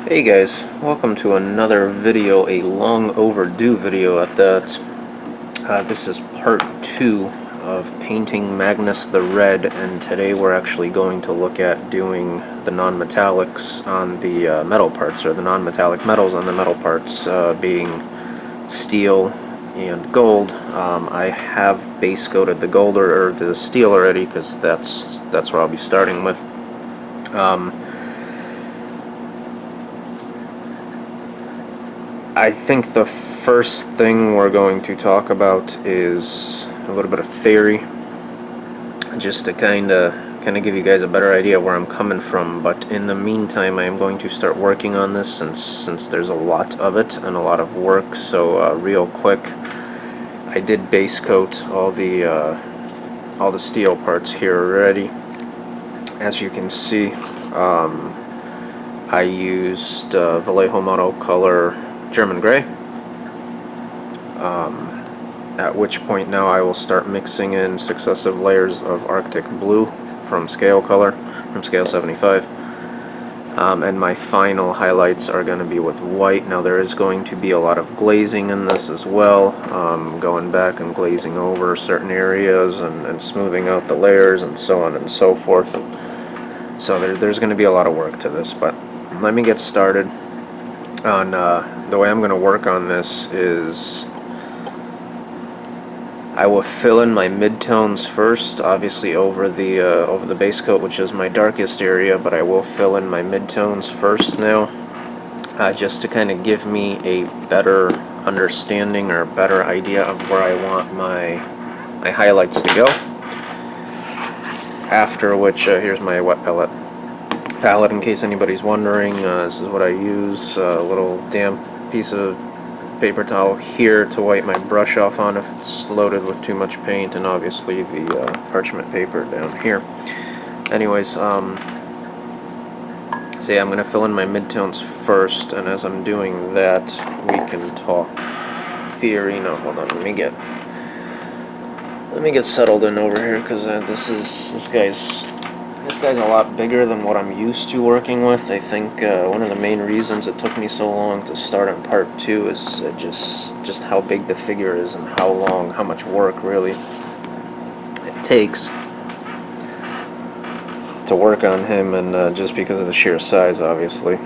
Hey guys, welcome to another video, a long overdue video at that. This is part 2 of painting Magnus the Red, and today we're actually going to look at doing the non-metallics on the metal parts, or the non-metallic metals on the metal parts, being steel and gold. I have base coated the gold or the steel already, because that's where I'll be starting with. I think the first thing we're going to talk about is a little bit of theory, just to kind of give you guys a better idea where I'm coming from. But in the meantime, I am going to start working on this since there's a lot of it and a lot of work. So real quick, I did base coat all the steel parts here already. As you can see, I used Vallejo Moto Color German Gray, at which point now I will start mixing in successive layers of Arctic Blue from Scale Color, from Scale 75, and my final highlights are going to be with white. Now there is going to be a lot of glazing in this as well, going back and glazing over certain areas and smoothing out the layers and so on and so forth. So there's going to be a lot of work to this, but let me get started. On the way I'm going to work on this is I will fill in my midtones first, obviously over the base coat, which is my darkest area, but I will fill in my midtones first now, just to kind of give me a better understanding or a better idea of where I want my highlights to go. After which, here's my wet palette in case anybody's wondering. This is what I use, a little damp piece of paper towel here to wipe my brush off on if it's loaded with too much paint, and obviously the parchment paper down here. Anyways, so yeah, I'm going to fill in my midtones first, and as I'm doing that, we can talk theory. No, hold on, let me get settled in over here, because this guy's a lot bigger than what I'm used to working with. I think one of the main reasons it took me so long to start on part 2 is just how big the figure is and how much work really it takes to work on him, and just because of the sheer size, obviously.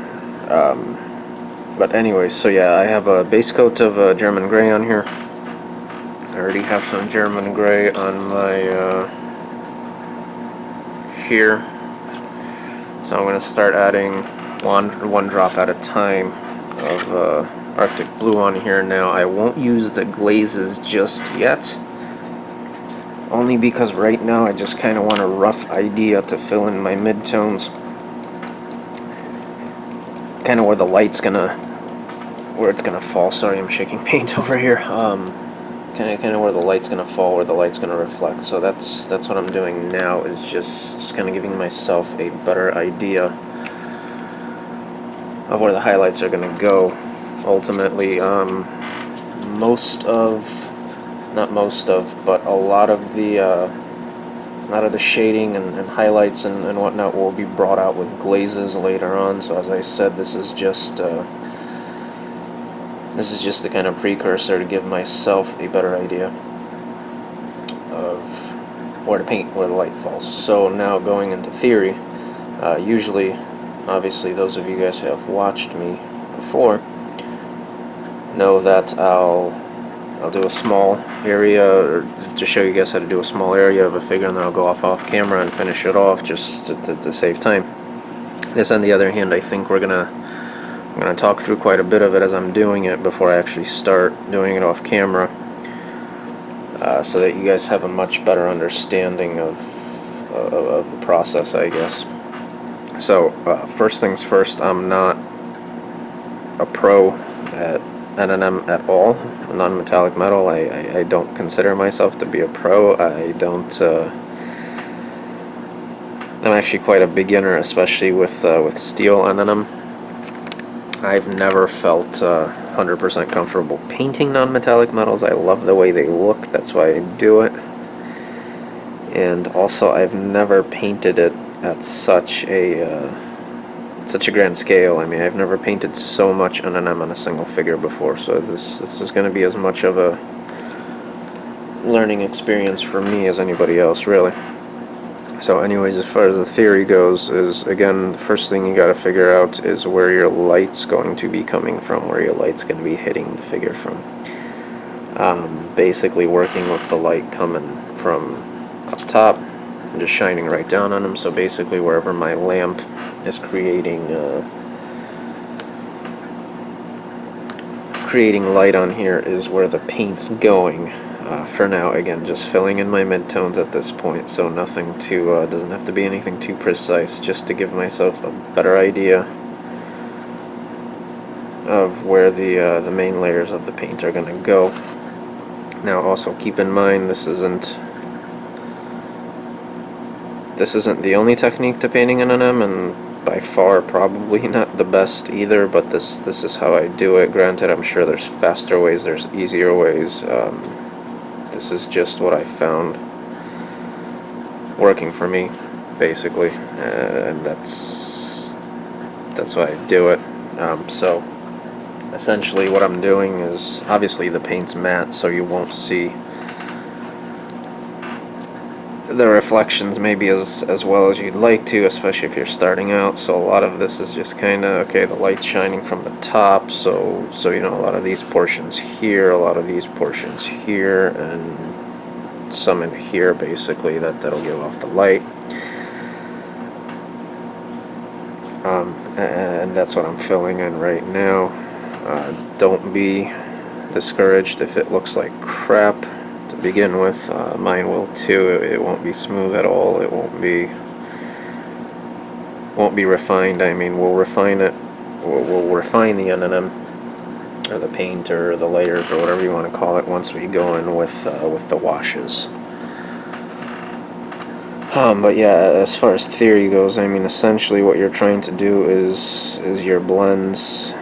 But anyway, so yeah, I have a base coat of German Gray on here. I already have some German Gray on my here, so I'm going to start adding one drop at a time of Arctic Blue on here. Now I won't use the glazes just yet, only because right now I just kind of want a rough idea to fill in my midtones, kind of where it's gonna fall. Sorry, I'm shaking paint over here. Kind of where the light's gonna fall, where the light's gonna reflect. So that's what I'm doing now, is just kind of giving myself a better idea of where the highlights are gonna go. Ultimately, but a lot of the shading and highlights and whatnot will be brought out with glazes later on. So as I said, this is just the kind of precursor to give myself a better idea of where to paint, where the light falls. So now going into theory, usually, obviously, those of you guys who have watched me before know that I'll do a small area, or to show you guys how to do a small area of a figure, and then I'll go off camera and finish it off just to save time. This, on the other hand, I think I'm going to talk through quite a bit of it as I'm doing it before I actually start doing it off camera, so that you guys have a much better understanding of the process, I guess. So first things first, I'm not a pro at N&M at all, non-metallic metal. I don't consider myself to be a pro. I'm actually quite a beginner, especially with steel N&M. I've never felt 100% comfortable painting non-metallic metals. I love the way they look, that's why I do it. And also, I've never painted it at such a such a grand scale. I mean, I've never painted so much N&M on a single figure before, so this is going to be as much of a learning experience for me as anybody else, really. So anyways, as far as the theory goes, is again, the first thing you got to figure out is where your light's going to be coming from, where your light's going to be hitting the figure from. Basically working with the light coming from up top and just shining right down on them. So basically wherever my lamp is creating light on here is where the paint's going. For now, again, just filling in my midtones at this point, so nothing too, doesn't have to be anything too precise, just to give myself a better idea of where the main layers of the paint are going to go. Now also keep in mind, this isn't the only technique to painting N&M, and by far probably not the best either, but this is how I do it. Granted, I'm sure there's faster ways, there's easier ways. This is just what I found working for me, basically, and that's why I do it. So essentially what I'm doing is, obviously the paint's matte, so you won't see the reflections maybe as well as you'd like to, especially if you're starting out. So a lot of this is just kind of, okay, the light's shining from the top, so you know, a lot of these portions here, a lot of these portions here, and some in here, basically, that'll give off the light. And that's what I'm filling in right now. Don't be discouraged if it looks like crap to begin with. Mine will too. It won't be smooth at all. It won't be refined. I mean, we'll refine it. We'll refine the N&M or the paint or the layers or whatever you want to call it once we go in with the washes. But yeah, as far as theory goes, I mean, essentially what you're trying to do is your blends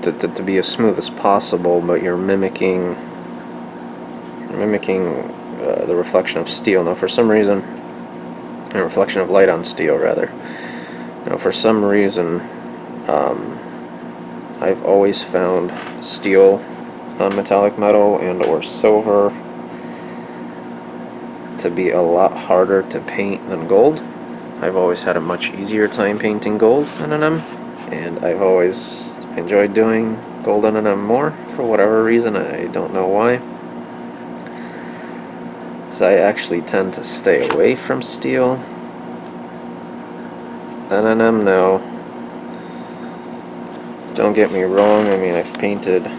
to be as smooth as possible, but you're mimicking the reflection of steel. Now, for some reason, a reflection of light on steel, rather. Now, for some reason, I've always found steel on metallic metal and or silver to be a lot harder to paint than gold. I've always had a much easier time painting gold N&M, and I've always enjoyed doing gold N&M more for whatever reason. I don't know why. So I actually tend to stay away from steel N&M now. Don't get me wrong, I mean, I've painted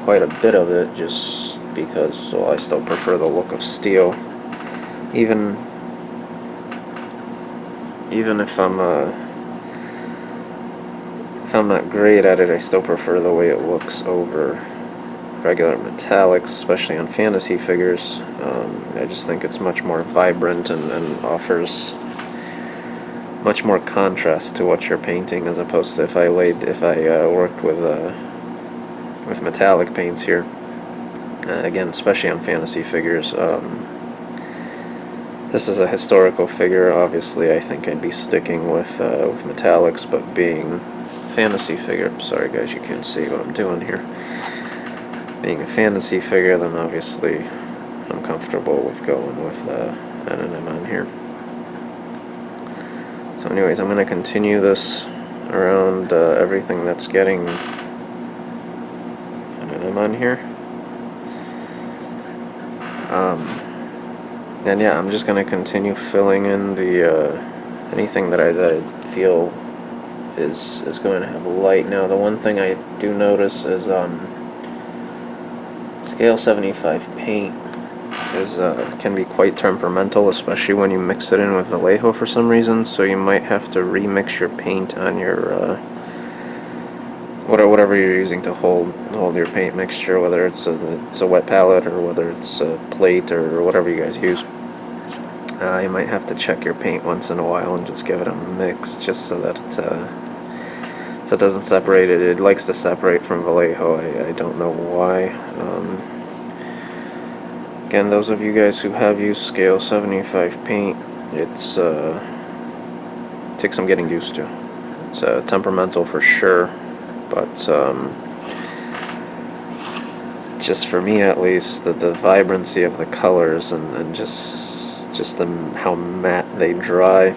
quite a bit of it just because, well, I still prefer the look of steel. Even if I'm not great at it, I still prefer the way it looks over regular metallics, especially on fantasy figures. I just think it's much more vibrant and offers much more contrast to what you're painting, as opposed to if I worked with metallic paints here. Again, especially on fantasy figures. This is a historical figure. Obviously, I think I'd be sticking with metallics, but being fantasy figure, I'm sorry guys, you can't see what I'm doing here. Being a fantasy figure, then obviously I'm comfortable with going with N&M on here. So anyways, I'm going to continue this around everything that's getting N&M on here. And yeah, I'm just going to continue filling in the anything that I feel is going to have light. Now, the one thing I do notice is scale 75 paint can be quite temperamental, especially when you mix it in with Vallejo for some reason. So you might have to remix your paint on your whatever you're using to hold your paint mixture, whether it's a wet palette or whether it's a plate or whatever you guys use. You might have to check your paint once in a while and just give it a mix, just so that it doesn't separate. It likes to separate from Vallejo. I don't know why. Again, those of you guys who have used scale 75 paint, it's to takes some getting used to. It's temperamental for sure, but just for me at least, the vibrancy of the colors and just how matte they dry,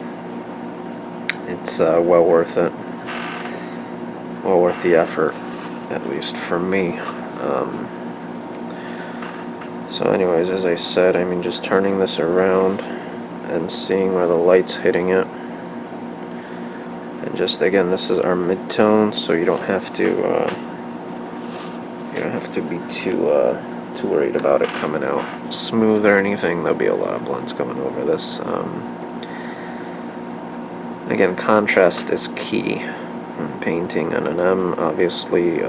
it's well worth it. Well worth the effort, at least for me. So anyways, as I said, I mean, just turning this around and seeing where the light's hitting it. And just, again, this is our mid-tone, so you don't have to be too worried about it coming out smooth or anything. There'll be a lot of blends coming over this. Again, contrast is key when painting on an M, obviously.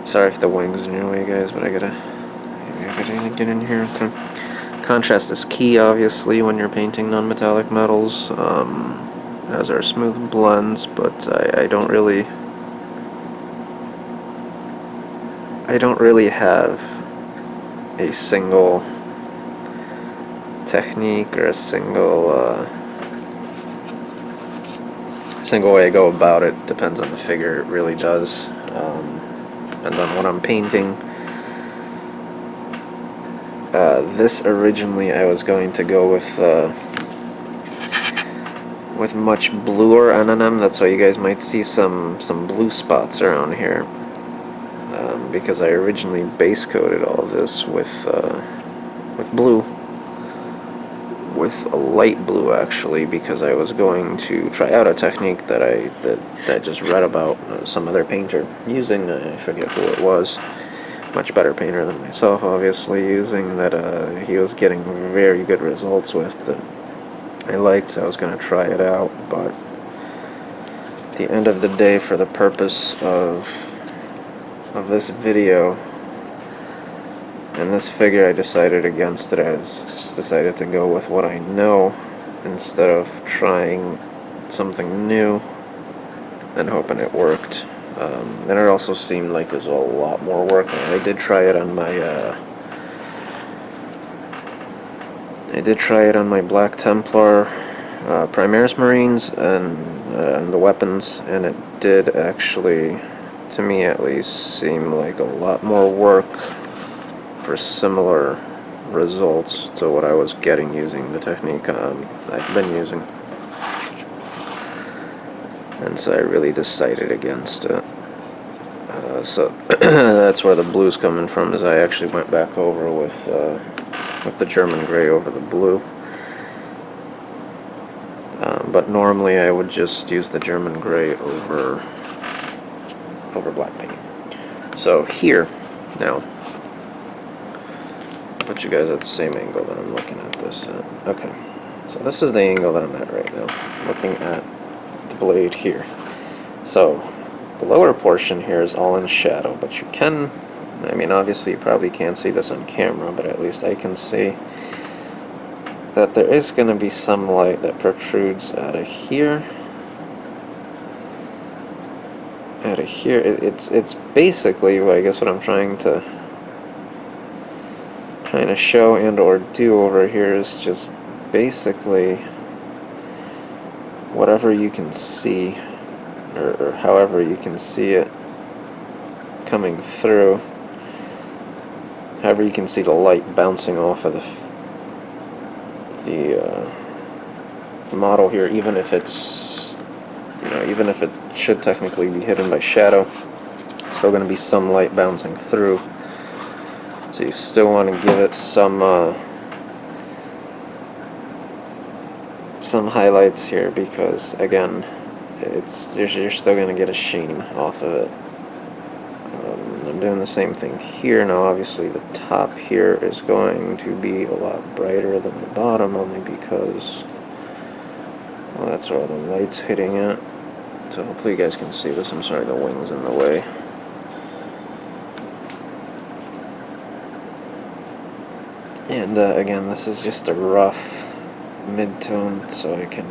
Sorry if the wing's in your way, guys, but I gotta get in here. Okay. Contrast is key, obviously, when you're painting non-metallic metals, as are smooth blends, but I don't really have a single technique or a single way I go about it. Depends on the figure, it really does. Depends on what I'm painting. This originally I was going to go with much bluer NNM. That's why you guys might see some blue spots around here, because I originally base coated all of this with blue, with a light blue actually, because I was going to try out a technique that I just read about some other painter using. I forget who it was. Much better painter than myself, obviously, using that he was getting very good results with that I liked, so I was going to try it out. But at the end of the day, for the purpose of this video and this figure, I decided against it. I just decided to go with what I know instead of trying something new and hoping it worked. And it also seemed like there's a lot more work. I did try it on my Black Templar Primaris Marines and the weapons, and it did actually, to me at least, seem like a lot more work for similar results to what I was getting using the technique I've been using. And so I really decided against it. So that's where the blue's coming from, is I actually went back over with the German gray over the blue. But normally I would just use the German gray over black paint. So here, now, I'll put you guys at the same angle that I'm looking at this at. Okay, so this is the angle that I'm at right now, looking at the blade here. So the lower portion here is all in shadow, but you can, I mean, obviously you probably can't see this on camera, but at least I can see that there is going to be some light that protrudes out of here. Out of here, it's basically what I guess what I'm trying to show and or do over here is just basically whatever you can see, or however you can see it coming through, however you can see the light bouncing off of the model here, even if it's, even if it should technically be hidden by shadow, still going to be some light bouncing through. So you still want to give it some highlights here, because again, you're still going to get a sheen off of it. I'm doing the same thing here. Now obviously the top here is going to be a lot brighter than the bottom, only because, well, that's where the light's hitting it. So hopefully you guys can see this. I'm sorry, the wing's in the way. And again, this is just a rough mid-tone, so I can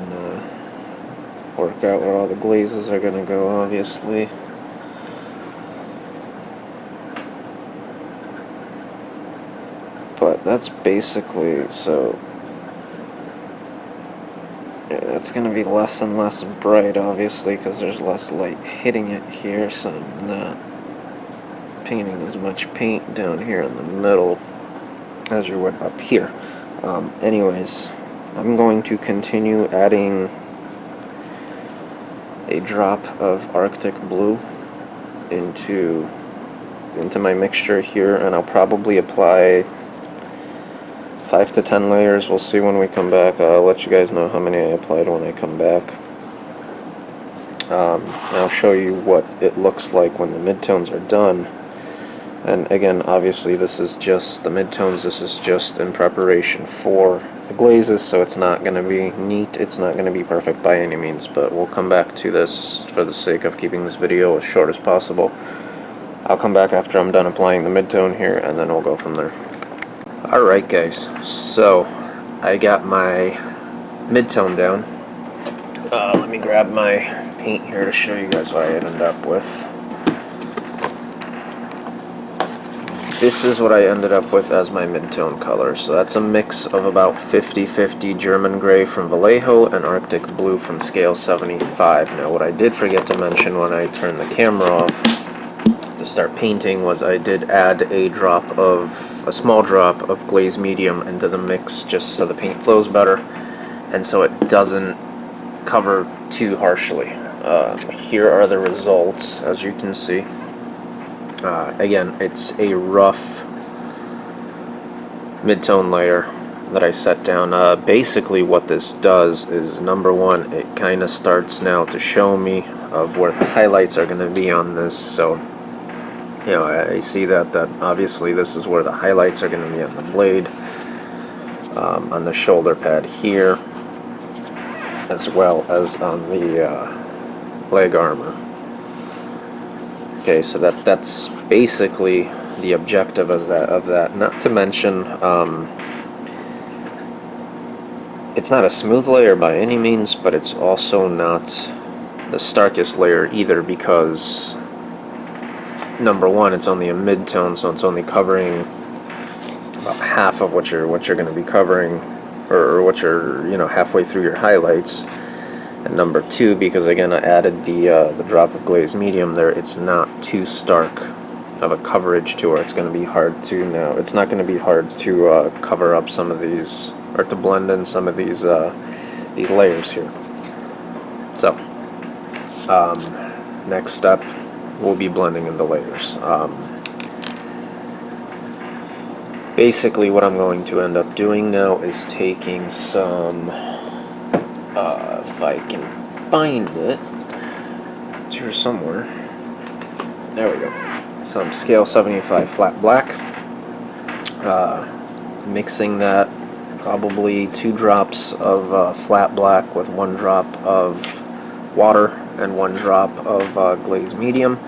work out where all the glazes are going to go, obviously. But that's basically, so It's going to be less and less bright, obviously, because there's less light hitting it here, so I'm not painting as much paint down here in the middle as you would up here. Anyways, I'm going to continue adding a drop of Arctic blue into my mixture here, and I'll probably apply 5 to 10 layers. We'll see when we come back. I'll let you guys know how many I applied when I come back. I'll show you what it looks like when the midtones are done. And again, obviously this is just the midtones, this is just in preparation for the glazes, so it's not going to be neat, it's not going to be perfect by any means, but we'll come back to this for the sake of keeping this video as short as possible. I'll come back after I'm done applying the midtone here, and then we'll go from there. Alright guys, so I got my midtone down. Let me grab my paint here to show you guys what I ended up with. This is what I ended up with as my midtone color. So that's a mix of about 50-50 German gray from Vallejo and Arctic blue from scale 75. Now what I did forget to mention when I turned the camera off to start painting was I did add a small drop of glaze medium into the mix just so the paint flows better and so it doesn't cover too harshly. Here are the results, as you can see. Again, it's a rough midtone layer that I set down. Basically what this does is, number one, it kind of starts now to show me of where the highlights are going to be on this. So, you know, I see that obviously this is where the highlights are going to be on the blade, on the shoulder pad here, as well as on the leg armor. Okay, so that's basically the objective of that. Not to mention, it's not a smooth layer by any means, but it's also not the starkest layer either, because number one, it's only a mid-tone, so it's only covering about half of what you're going to be covering, or what you're, you know, halfway through your highlights. And number two, because again I added the drop of glaze medium there, it's not too stark of a coverage to where it's going to be hard to it's not going to be hard to cover up some of these, or to blend in some of these layers here. So next step, we'll be blending in the layers. Basically what I'm going to end up doing now is taking some, if I can find it, it's here somewhere, there we go, some scale 75 flat black, mixing that, probably 2 drops of flat black with 1 drop of water and 1 drop of glaze medium.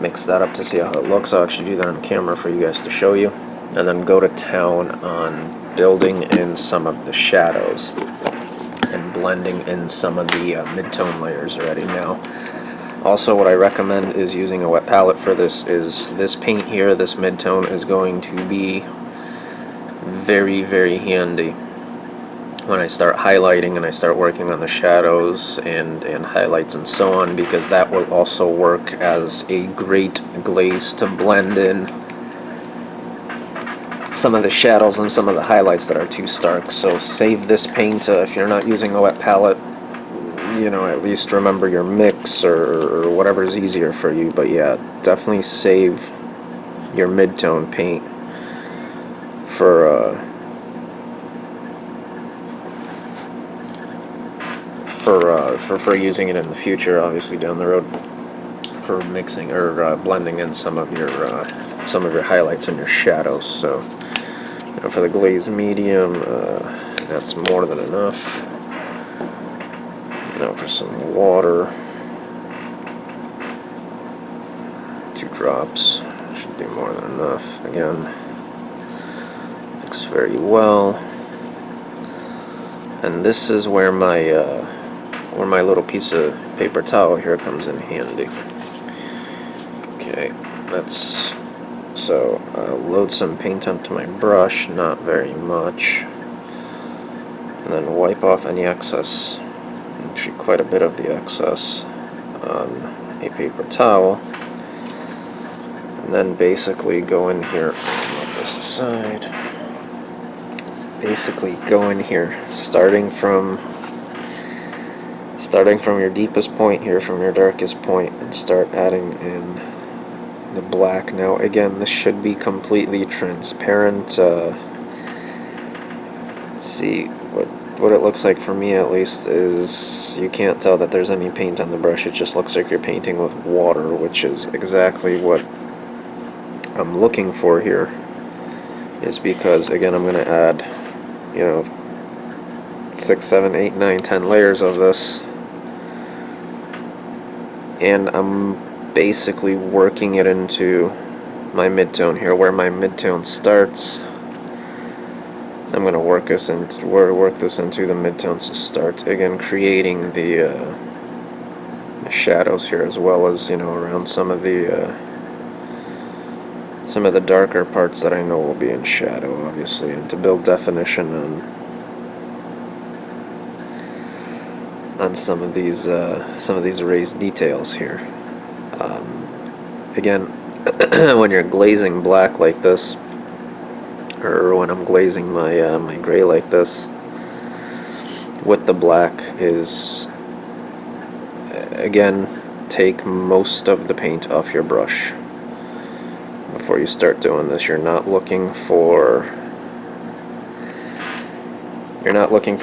Mix that up to see how it looks. I'll actually do that on camera for you guys to show you, and then go to town on building in some of the shadows and blending in some of the mid-tone layers already. Now, also what I recommend is using a wet palette for this. Is this paint here, this mid-tone, is going to be very, very handy when I start highlighting and I start working on the shadows and highlights and so on, because that will also work as a great glaze to blend in some of the shadows and some of the highlights that are too stark. So save this paint if you're not using a wet palette. You know, at least remember your mix or whatever's easier for you. But yeah, definitely save your mid-tone paint for using it in the future, obviously down the road, for mixing or blending in some of your highlights and your shadows. So, you know, for the glaze medium, that's more than enough. Now for some water, 2 drops should be more than enough. Again, mix very well. And this is where my little piece of paper towel here comes in handy. Okay, so I'll load some paint onto my brush, not very much. And then wipe off any excess, actually quite a bit of the excess, on a paper towel. And then basically go in here, move this aside, basically go in here, starting from your deepest point here, from your darkest point, and start adding in the black. Now again, this should be completely transparent. See, what it looks like for me at least is you can't tell that there's any paint on the brush. It just looks like you're painting with water, which is exactly what I'm looking for here, is because again I'm going to add, you know, 6, 7, 8, 9, 10 layers of this, and I'm basically working it into my midtone here. Where my midtone starts, I'm going to work this into the midtones to start, again creating the shadows here, as well as, you know, around some of the darker parts that I know will be in shadow, obviously, and to build definition on some of these raised details here. Again, when you're glazing black like this, or when I'm glazing my my gray like this, with the black is, again, take most of the paint off your brush before you start doing this. You're not looking for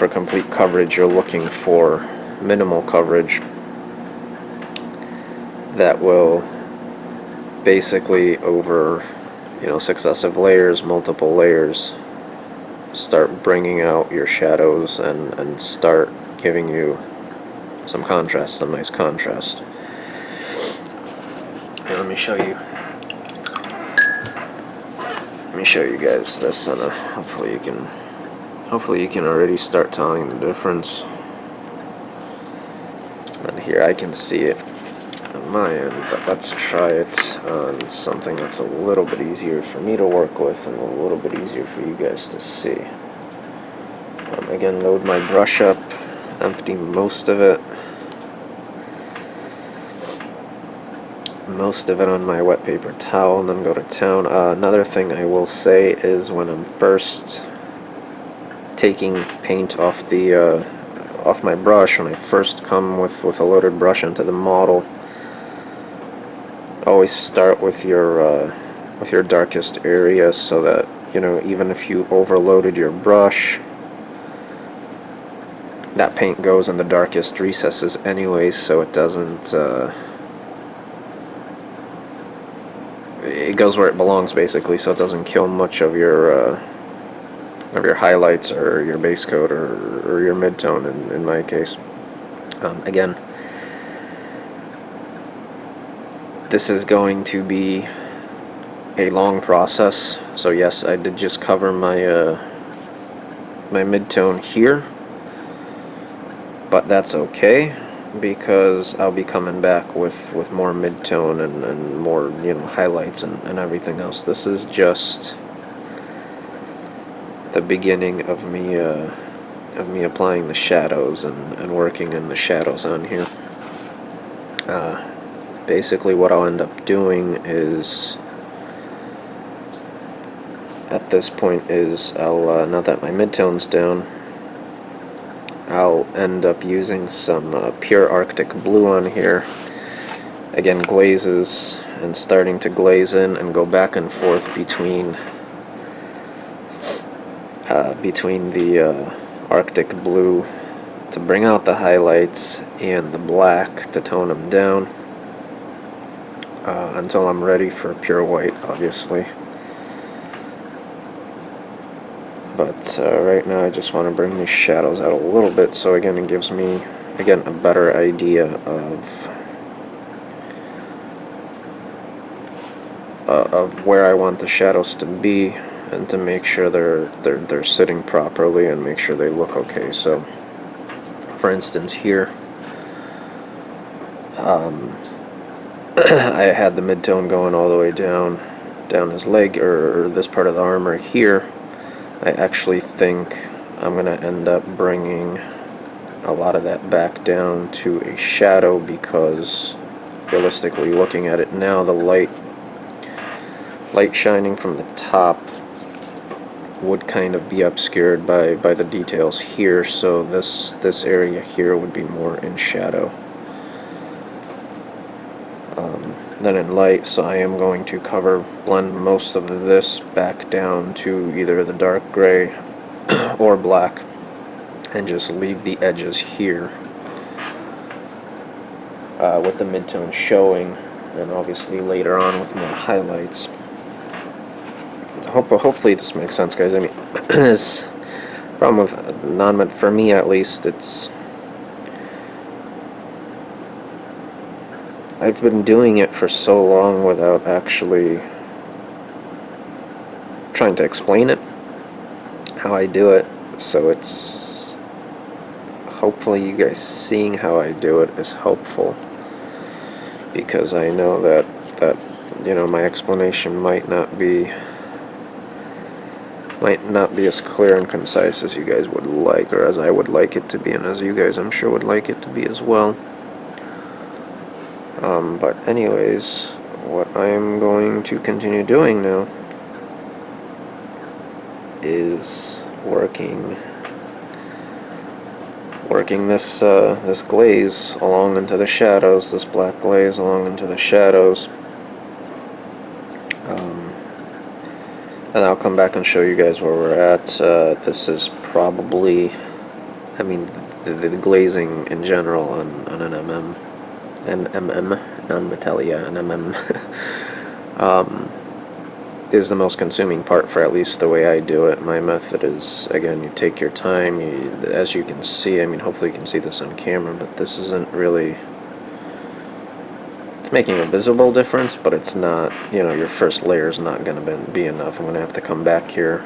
complete coverage. You're looking for minimal coverage that will basically, over, you know, successive layers, multiple layers, start bringing out your shadows and start giving you some contrast, some nice contrast. Here, let me show you guys this, and hopefully you can already start telling the difference. And here I can see it on my end, but let's try it on something that's a little bit easier for me to work with and a little bit easier for you guys to see. Again, load my brush up, empty most of it on my wet paper towel, and then go to town. Another thing I will say is, when I'm first taking paint off my brush, when I first come with a loaded brush into the model, always start with your darkest area, so that, you know, even if you overloaded your brush, that paint goes in the darkest recesses anyways, so it doesn't it goes where it belongs, basically, so it doesn't kill much of your highlights or your base coat or your midtone in my case. Again, this is going to be a long process, so yes, I did just cover my my midtone here, but that's okay, because I'll be coming back with more midtone and more, you know, highlights and everything else. This is just the beginning of me applying the shadows and working in the shadows on here. Basically what I'll end up doing is, at this point, is I'll, now that my midtone's down, I'll end up using some pure Arctic blue on here. Again, glazes, and starting to glaze in and go back and forth between the Arctic blue to bring out the highlights, and the black to tone them down, until I'm ready for pure white, obviously. But right now I just want to bring these shadows out a little bit, so again it gives me, again, a better idea of where I want the shadows to be, and to make sure they're sitting properly and make sure they look okay. So, for instance, here, I had the midtone going all the way down his leg, or this part of the armor here. I actually think I'm going to end up bringing a lot of that back down to a shadow, because realistically looking at it now, the light shining from the top would kind of be obscured by the details here, so this area here would be more in shadow than in light. So I am going to blend most of this back down to either the dark gray or black, and just leave the edges here with the midtone showing, and obviously later on with more highlights. Hopefully this makes sense, guys. I mean, this problem with non-med, for me at least, I've been doing it for so long without actually trying to explain it, how I do it. So it's, hopefully you guys seeing how I do it is helpful, because I know that you know, my explanation might not be as clear and concise as you guys would like, or as I would like it to be, and as you guys, I'm sure, would like it to be as well. But anyways, what I am going to continue doing now is working this glaze along into the shadows, this black glaze along into the shadows. And I'll come back and show you guys where we're at. This is probably, I mean, the glazing in general on an non-metallia, an is the most consuming part, for at least the way I do it. My method is, again, you take your time. As you can see, I mean, hopefully you can see this on camera, but this isn't really, it's making a visible difference, but it's not, you know, your first layer is not going to be enough. I'm going to have to come back here,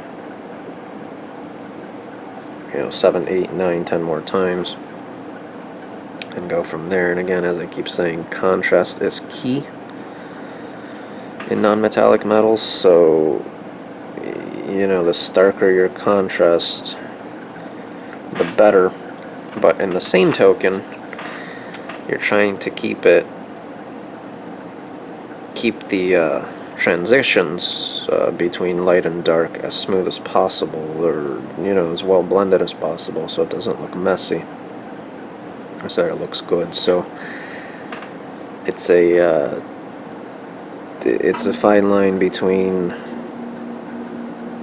you know, 7, 8, 9, 10 more times and go from there. And again, as I keep saying, contrast is key in non-metallic metals, so, you know, the starker your contrast, the better. But in the same token, you're trying to keep the transitions between light and dark as smooth as possible, or, you know, as well blended as possible, so it doesn't look messy, or so it looks good. So it's a fine line between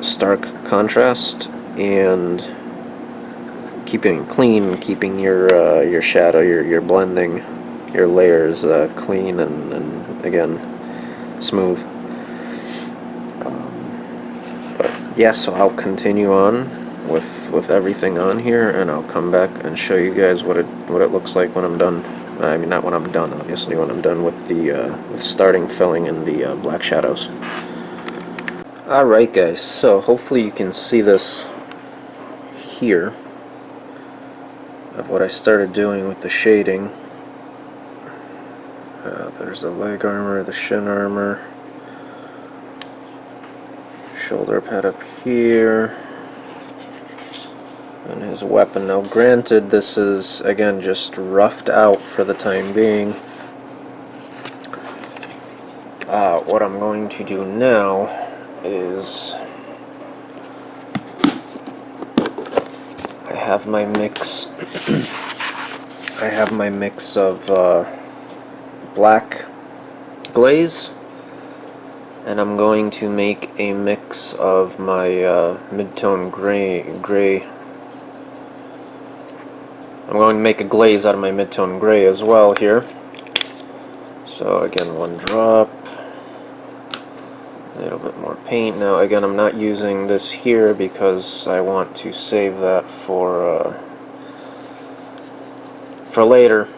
stark contrast and keeping it clean, keeping your shadow, your blending, your layers clean and again smooth. But yeah, so I'll continue on with everything on here, and I'll come back and show you guys what it looks like when I'm done. I mean, not when I'm done, obviously, when I'm done with the with starting filling in the black shadows. Alright guys, so hopefully you can see this here of what I started doing with the shading. There's the leg armor, the shin armor, shoulder pad up here, and his weapon. Now granted, this is again just roughed out for the time being. What I'm going to do now is I have my mix of black glaze, and I'm going to make a mix of my mid-tone gray. I'm going to make a glaze out of my mid-tone gray as well here. So again, one drop, a little bit more paint. Now again, I'm not using this here because I want to save that for later,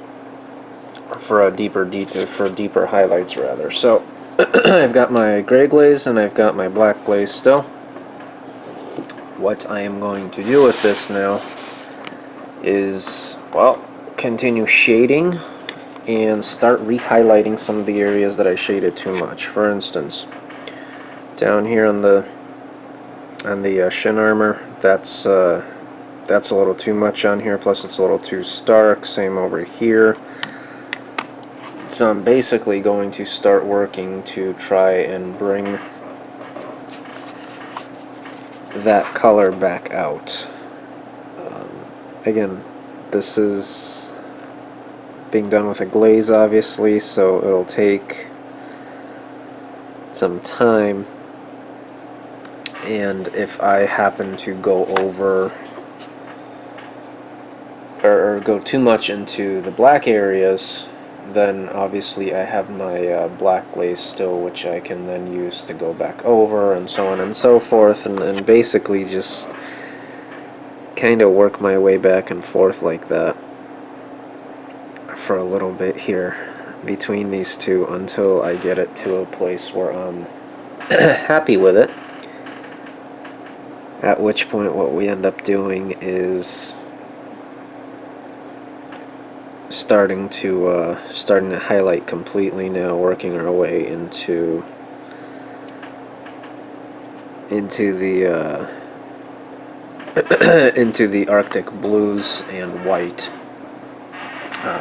for deeper highlights rather. So I've got my gray glaze and I've got my black glaze still. What I am going to do with this now is, well, continue shading and start re-highlighting some of the areas that I shaded too much. For instance, down here on the shin armor, that's that's a little too much on here, plus it's a little too stark. Same over here. So I'm basically going to start working to try and bring that color back out. Again, this is being done with a glaze, obviously, so it'll take some time. And if I happen to go over or go too much into the black areas, then obviously I have my black glaze still, which I can then use to go back over, and so on and so forth, and basically just kind of work my way back and forth like that for a little bit here between these two until I get it to a place where I'm happy with it, at which point what we end up doing is starting to highlight completely now, working our way into the into the Arctic blues and white.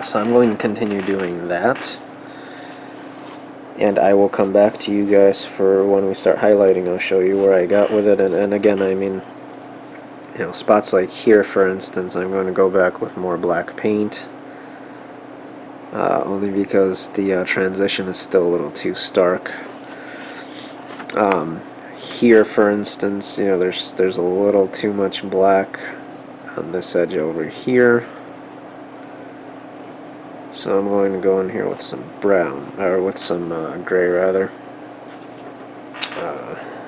So I'm going to continue doing that, and I will come back to you guys for when we start highlighting. I'll show you where I got with it, and again, I mean, you know, spots like here, for instance, I'm going to go back with more black paint. Only because the transition is still a little too stark. Here, for instance, you know, there's a little too much black on this edge over here. So I'm going to go in here with some brown, or with some gray rather.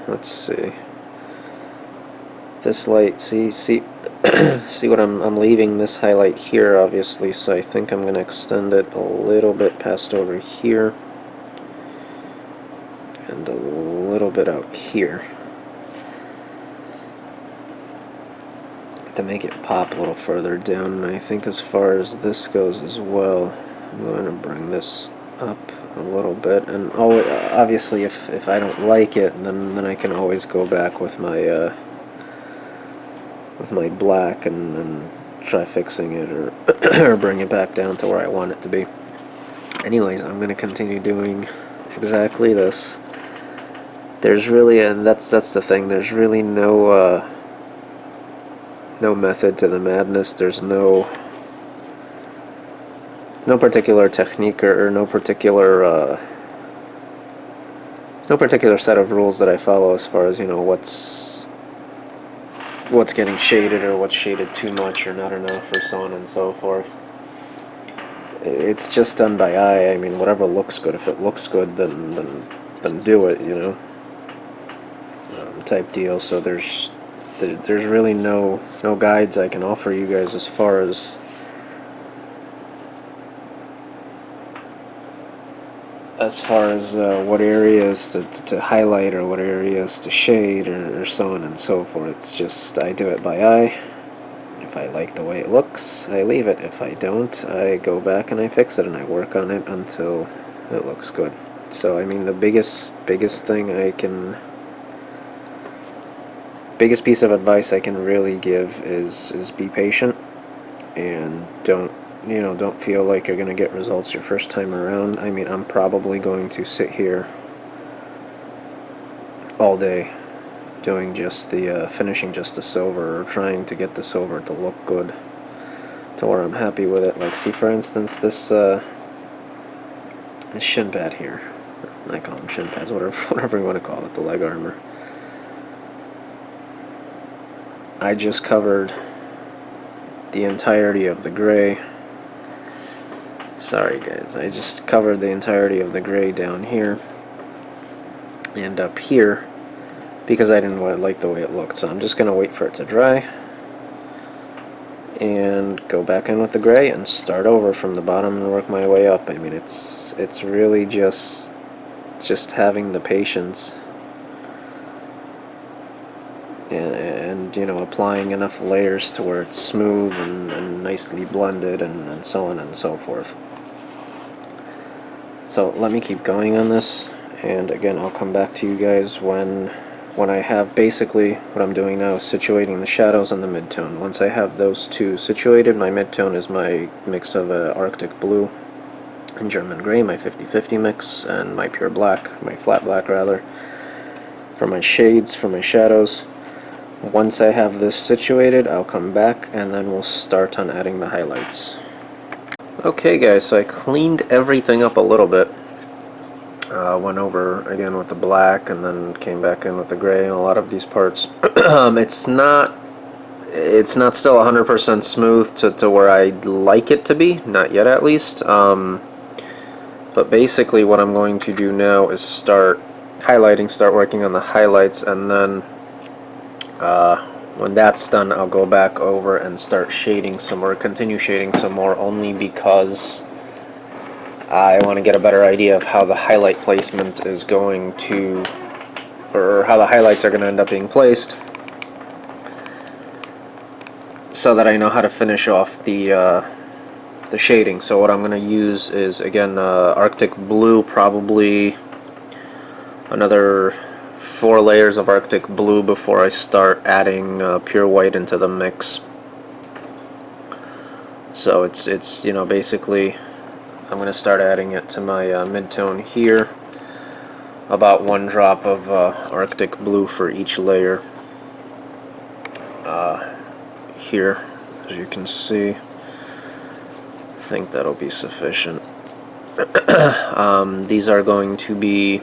Let's see. This light, see see what I'm leaving this highlight here, obviously, so I think I'm going to extend it a little bit past over here and a little bit out here to make it pop a little further down. And I think as far as this goes as well, I'm going to bring this up a little bit, and obviously if I don't like it, then I can always go back with my black and try fixing it, or or bring it back down to where I want it to be. Anyways, I'm going to continue doing exactly this. There's really, and that's the thing, there's really no no method to the madness. There's no particular technique, or no particular set of rules that I follow as far as, you know, what's getting shaded, or what's shaded too much or not enough, or so on and so forth. It's just done by eye. I mean, whatever looks good. If it looks good, then do it, you know, type deal. So there's really no guides I can offer you guys as far as what areas to highlight, or what areas to shade, or so on and so forth. It's just, I do it by eye. If I like the way it looks, I leave it. If I don't, I go back and I fix it, and I work on it until it looks good. So I mean, the biggest piece of advice I can really give is be patient, and don't feel like you're going to get results your first time around. I mean, I'm probably going to sit here all day doing just the finishing just the silver, or trying to get the silver to look good to where I'm happy with it. Like, see, for instance, this shin pad here. I call them shin pads, whatever you want to call it, the leg armor. I just covered the entirety of the gray. Sorry guys, I just covered the entirety of the gray down here and up here, because I didn't like the way it looked. So I'm just going to wait for it to dry and go back in with the gray and start over from the bottom and work my way up. I mean, it's really just having the patience and you know, applying enough layers to where it's smooth and nicely blended, and so on and so forth. So let me keep going on this, and again, I'll come back to you guys when when I have, basically what I'm doing now is situating the shadows and the midtone. Once I have those two situated, my midtone is my mix of Arctic blue and German gray, my 50-50 mix, and my pure black, my flat black rather, for my shades, for my shadows. Once I have this situated, I'll come back and then we'll start on adding the highlights. Okay guys, so I cleaned everything up a little bit. Went over again with the black and then came back in with the gray in a lot of these parts. It's not still 100% smooth to where I'd like it to be, not yet at least. But basically what I'm going to do now is start highlighting, start working on the highlights, and then when that's done, I'll go back over and start shading some more, continue shading some more, only because I want to get a better idea of how the highlight placement is going to, or how the highlights are going to end up being placed, so that I know how to finish off the shading. So what I'm going to use is, again, Arctic blue, probably another 4 layers of Arctic blue before I start adding pure white into the mix. So it's you know, basically I'm going to start adding it to my midtone here, about 1 drop of Arctic blue for each layer here, as you can see. I think that'll be sufficient. These are going to be,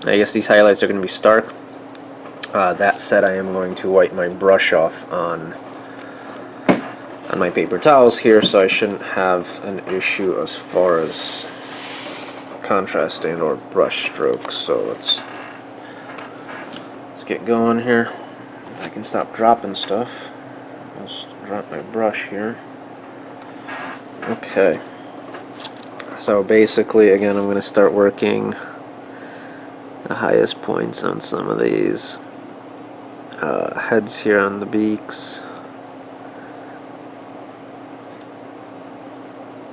I guess these highlights are going to be stark. That said, I am going to wipe my brush off on my paper towels here, so I shouldn't have an issue as far as contrast and or brush strokes. So let's get going here. If I can stop dropping stuff. I'll just drop my brush here. Okay. So basically, again, I'm going to start working the highest points on some of these heads here on the beaks,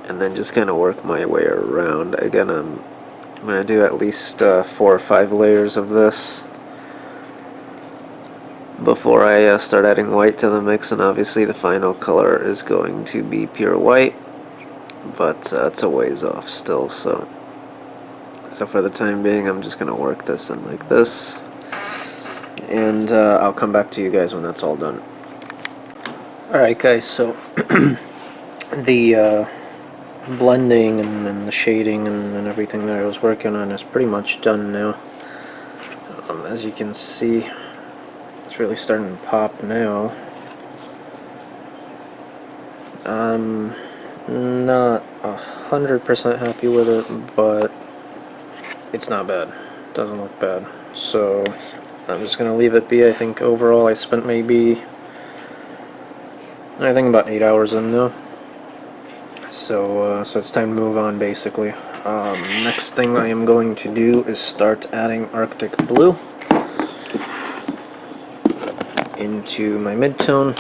and then just kind of work my way around. Again, I'm going to do at least 4 or 5 layers of this before I start adding white to the mix, and obviously the final color is going to be pure white, but it's a ways off still, so for the time being I'm just going to work this in like this, and I'll come back to you guys when that's all done. Alright guys, so the blending and the shading and everything that I was working on is pretty much done now. As you can see, it's really starting to pop now. I'm not 100% happy with it, but it's not bad. Doesn't look bad. So I'm just gonna leave it be. I think overall I spent maybe, I think, about 8 hours in now. So it's time to move on, basically. Next thing I am going to do is start adding Arctic blue into my midtone,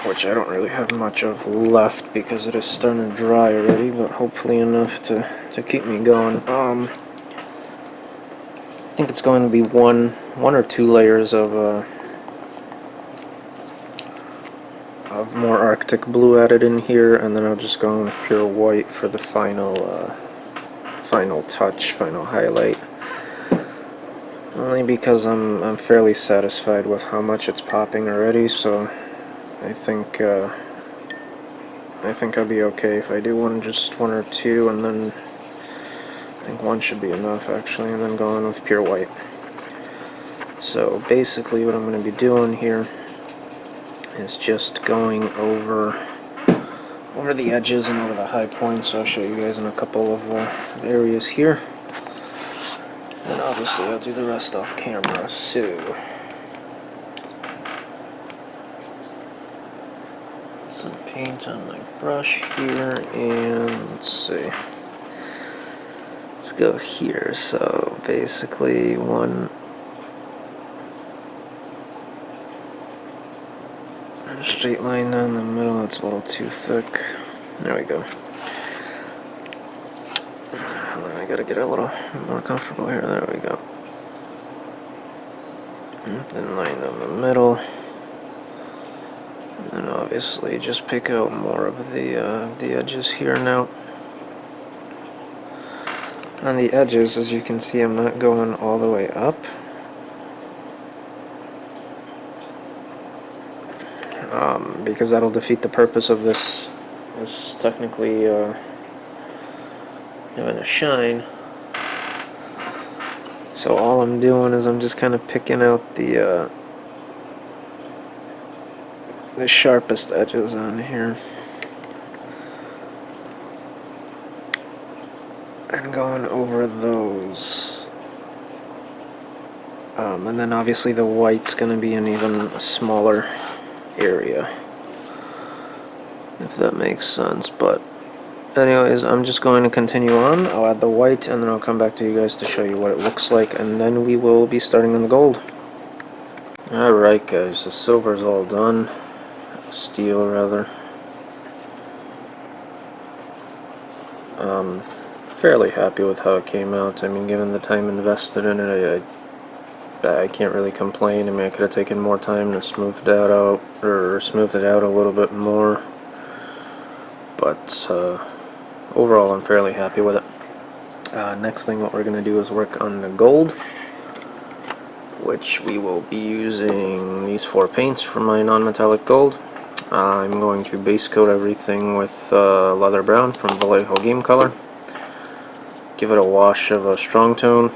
which I don't really have much of left because it is starting to dry already, but hopefully enough to keep me going. I think it's going to be one or 2 layers of more Arctic blue added in here, and then I'll just go in with pure white for the final touch, final highlight. Only because I'm fairly satisfied with how much it's popping already, so I think I'll be okay if I do just one or 2, and then I think 1 should be enough actually, and then go in with pure white. So basically what I'm going to be doing here is just going over the edges and over the high points. So I'll show you guys in a couple of areas here, and obviously I'll do the rest off camera. So some paint on my brush here, and let's see, let's go here. So basically one straight line down the middle. It's a little too thick. There we go. And then I gotta get a little more comfortable here. There we go. Then line down the middle. And then obviously just pick out more of the edges here now. On the edges, as you can see, I'm not going all the way up. Because that'll defeat the purpose of this technically having a shine. So all I'm doing is I'm just kind of picking out the sharpest edges on here and going over those. And then obviously the white's going to be an even smaller area, if that makes sense. But anyways, I'm just going to continue on. I'll add the white and then I'll come back to you guys to show you what it looks like, and then we will be starting on the gold. Alright guys, the silver's all done. Steel rather. Fairly happy with how it came out. I mean, given the time invested in it, I can't really complain. I mean, I could have taken more time to smooth it out, or smooth it out a little bit more. But overall, I'm fairly happy with it. Next thing, what we're going to do is work on the gold, which we will be using these 4 paints for my non-metallic gold. I'm going to base coat everything with leather brown from Vallejo Game Color. Give it a wash of a strong tone,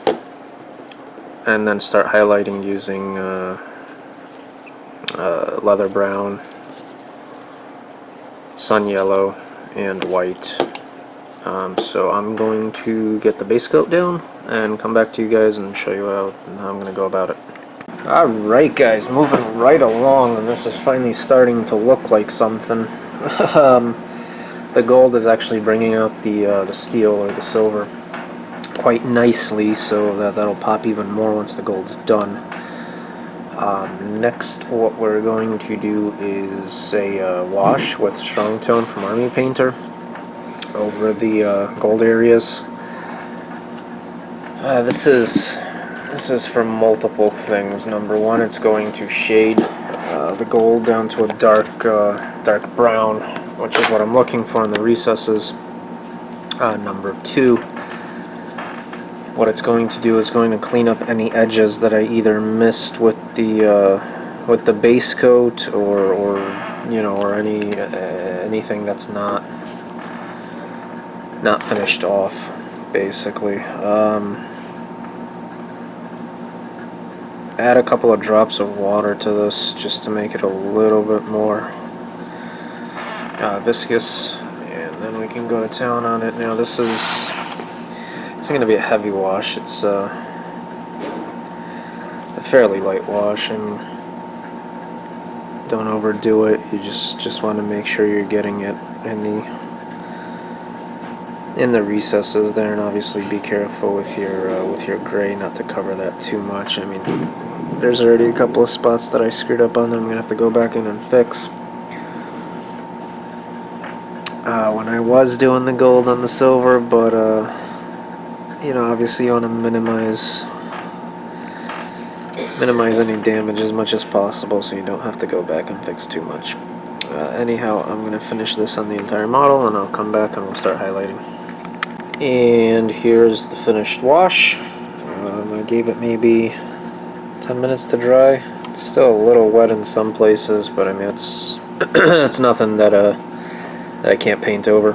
and then start highlighting using leather brown, sun yellow, and white. So I'm going to get the base coat down and come back to you guys and show you how I'm going to go about it. Alright guys, moving right along, and this is finally starting to look like something. The gold is actually bringing out the steel or the silver quite nicely, so that'll pop even more once the gold's done. Next, what we're going to do is a wash with strong tone from Army Painter over the gold areas. This is for multiple things. Number one, it's going to shade the gold down to a dark brown, which is what I'm looking for in the recesses. Number two, what it's going to do is going to clean up any edges that I either missed with the base coat, or anything that's not finished off, basically. Add a couple of drops of water to this just to make it a little bit more viscous, and then we can go to town on it. Now it's going to be a heavy wash. It's a fairly light wash, and don't overdo it. You just want to make sure you're getting it in the recesses there, and obviously be careful with your gray not to cover that too much. I mean, there's already a couple of spots that I screwed up on that I'm gonna have to go back in and fix. When I was doing the gold on the silver, but obviously you want to minimize any damage as much as possible, so you don't have to go back and fix too much. Anyhow, I'm going to finish this on the entire model, and I'll come back and we'll start highlighting. And here's the finished wash. I gave it maybe 10 minutes to dry. It's still a little wet in some places, but I mean, it's it's nothing that I can't paint over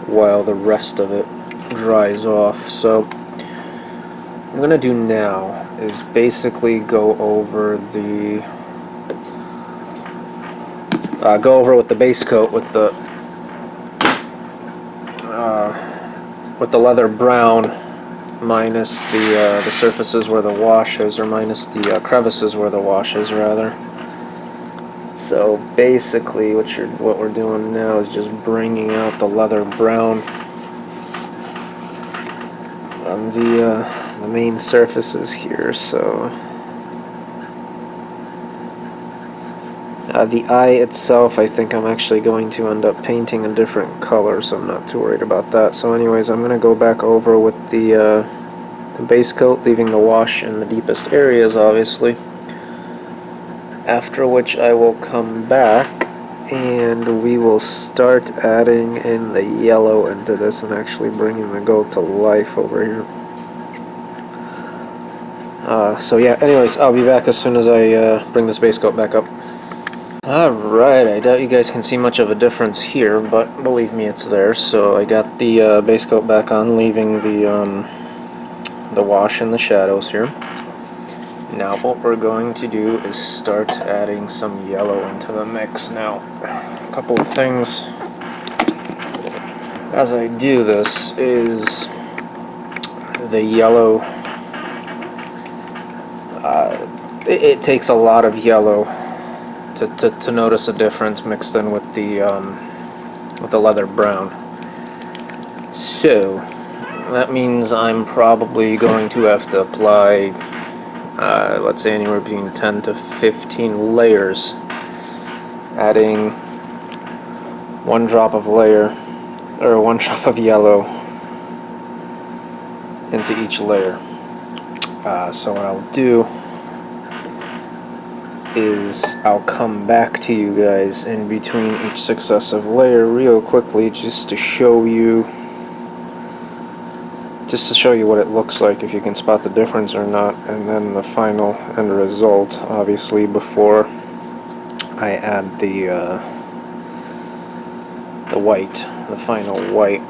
while the rest of it dries off. So what I'm gonna do now is basically go over with the base coat with the leather brown, minus the surfaces where the wash is, or minus the crevices where the wash is, rather. So basically what we're doing now is just bringing out the leather brown on the main surfaces here. So The eye itself, I think I'm actually going to end up painting a different color, so I'm not too worried about that. So anyways, I'm going to go back over with the base coat, leaving the wash in the deepest areas, obviously. After which I will come back and we will start adding in the yellow into this and actually bringing the goat to life over here. So yeah, anyways, I'll be back as soon as I bring this base coat back up. Alright, I doubt you guys can see much of a difference here, but believe me, it's there. So I got the base coat back on, leaving the wash in the shadows here. Now what we're going to do is start adding some yellow into the mix. Now, a couple of things as I do this is the yellow, it takes a lot of yellow to notice a difference mixed in with the leather brown. So that means I'm probably going to have to apply let's say anywhere between 10 to 15 layers, adding one drop of yellow into each layer. So what I'll do is I'll come back to you guys in between each successive layer real quickly, just to show you what it looks like, if you can spot the difference or not, and then the final end result, obviously, before I add the final white.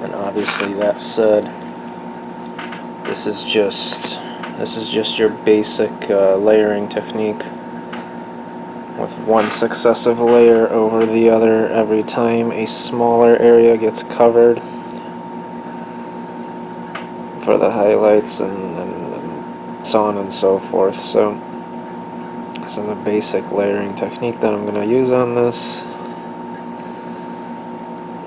And obviously, that said, this is just your basic layering technique, with one successive layer over the other every time a smaller area gets covered for the highlights and so on and so forth. So this is a basic layering technique that I'm going to use on this.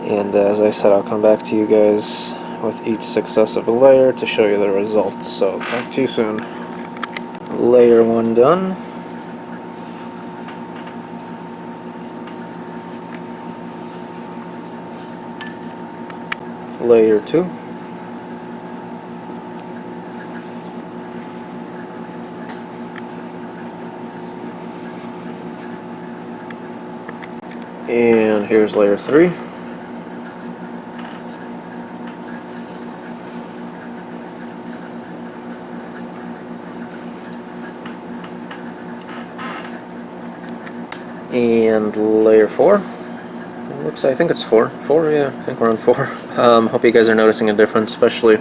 And as I said, I'll come back to you guys with each successive layer to show you the results. So talk to you soon. Layer 1 done. Layer 2. And here's layer 3. And layer 4. I think it's 4. 4, yeah, I think we're on 4. Hope you guys are noticing a difference, especially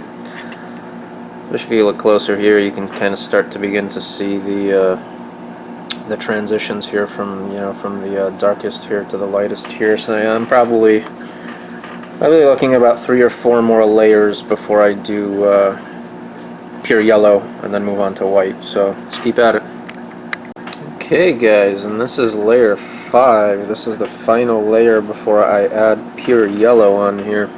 if you look closer here. You can kind of start to begin to see the transitions here from the darkest here to the lightest here. So yeah, I'm probably looking at about 3 or 4 more layers before I do pure yellow and then move on to white. So let's keep at it. Okay guys, and this is layer 5. This is the final layer before I add pure yellow on here.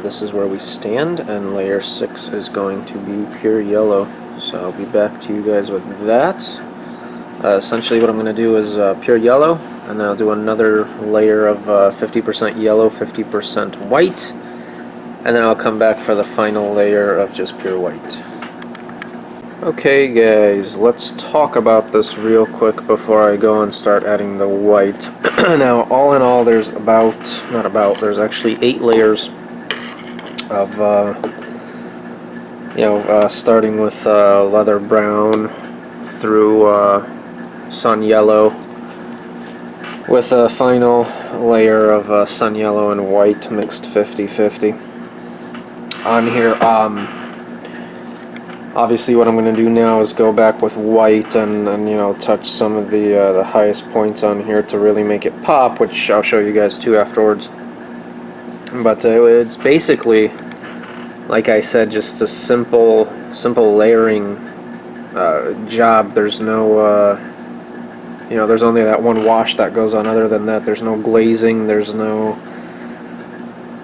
This is where we stand, and layer 6 is going to be pure yellow. So I'll be back to you guys with that. Essentially what I'm going to do is pure yellow, and then I'll do another layer of 50% yellow, 50% white, and then I'll come back for the final layer of just pure white. Okay guys, let's talk about this real quick before I go and start adding the white. Now, all in all, there's there's actually 8 layers of, starting with leather brown through sun yellow, with a final layer of sun yellow and white mixed 50-50 on here. Obviously what I'm going to do now is go back with white and touch some of the highest points on here to really make it pop, which I'll show you guys too afterwards. But it's basically, like I said, just a simple layering job. There's no there's only that one wash that goes on. Other than that, there's no glazing, there's no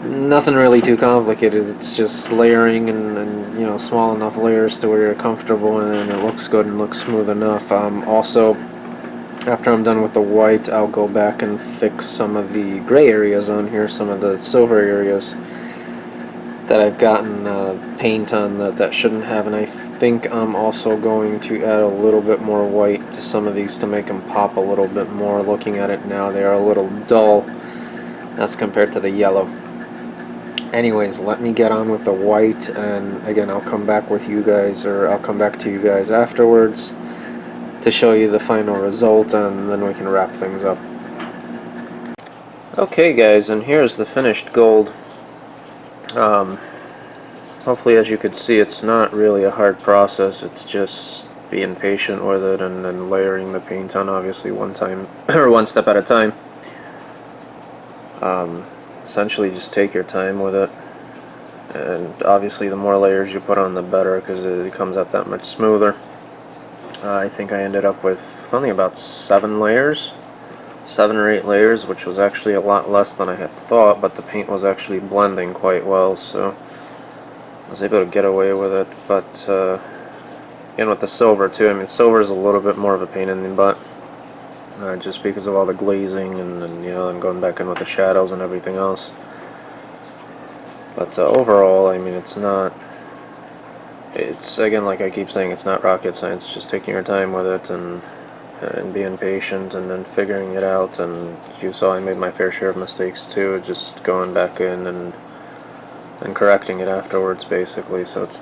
Nothing really too complicated. It's just layering and you know, small enough layers to where you're comfortable and it looks good and looks smooth enough. Also, after I'm done with the white, I'll go back and fix some of the gray areas on here, some of the silver areas that I've gotten paint on that shouldn't have, and I think I'm also going to add a little bit more white to some of these to make them pop a little bit more. Looking at it now, they are a little dull as compared to the yellow. Anyways, let me get on with the white, and again, I'll come back with you guys, or I'll come back to you guys afterwards to show you the final result, and then we can wrap things up. Okay guys, and here's the finished gold. Hopefully, as you could see, it's not really a hard process. It's just being patient with it and then layering the paint on, obviously one time or one step at a time. Essentially just take your time with it, and obviously the more layers you put on the better, because it comes out that much smoother. I think I ended up with only about 7 layers, 7 or 8 layers, which was actually a lot less than I had thought, but the paint was actually blending quite well, so I was able to get away with it. But again, with the silver too, I mean, silver is a little bit more of a pain in the butt, just because of all the glazing and you know, and going back in with the shadows and everything else. But overall, I mean, it's again, like I keep saying, it's not rocket science. It's just taking your time with it and being patient and then figuring it out. And you saw I made my fair share of mistakes too, just going back in and correcting it afterwards, basically. So it's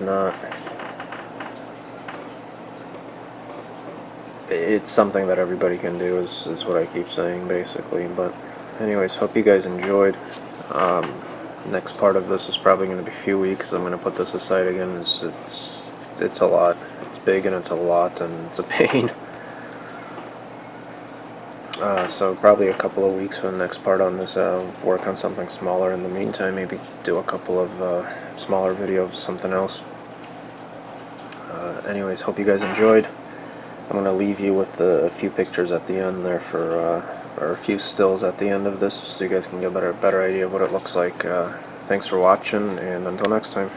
something that everybody can do, is what I keep saying, basically. But anyways, hope you guys enjoyed. Next part of this is probably going to be a few weeks. I'm going to put this aside again. It's a lot. It's big and it's a lot and it's a pain. So probably a couple of weeks for the next part on this. Work on something smaller in the meantime. Maybe do a couple of smaller videos, something else. Anyways, hope you guys enjoyed. I'm going to leave you with a few pictures at the end there or a few stills at the end of this, so you guys can get a better idea of what it looks like. Thanks for watching, and until next time.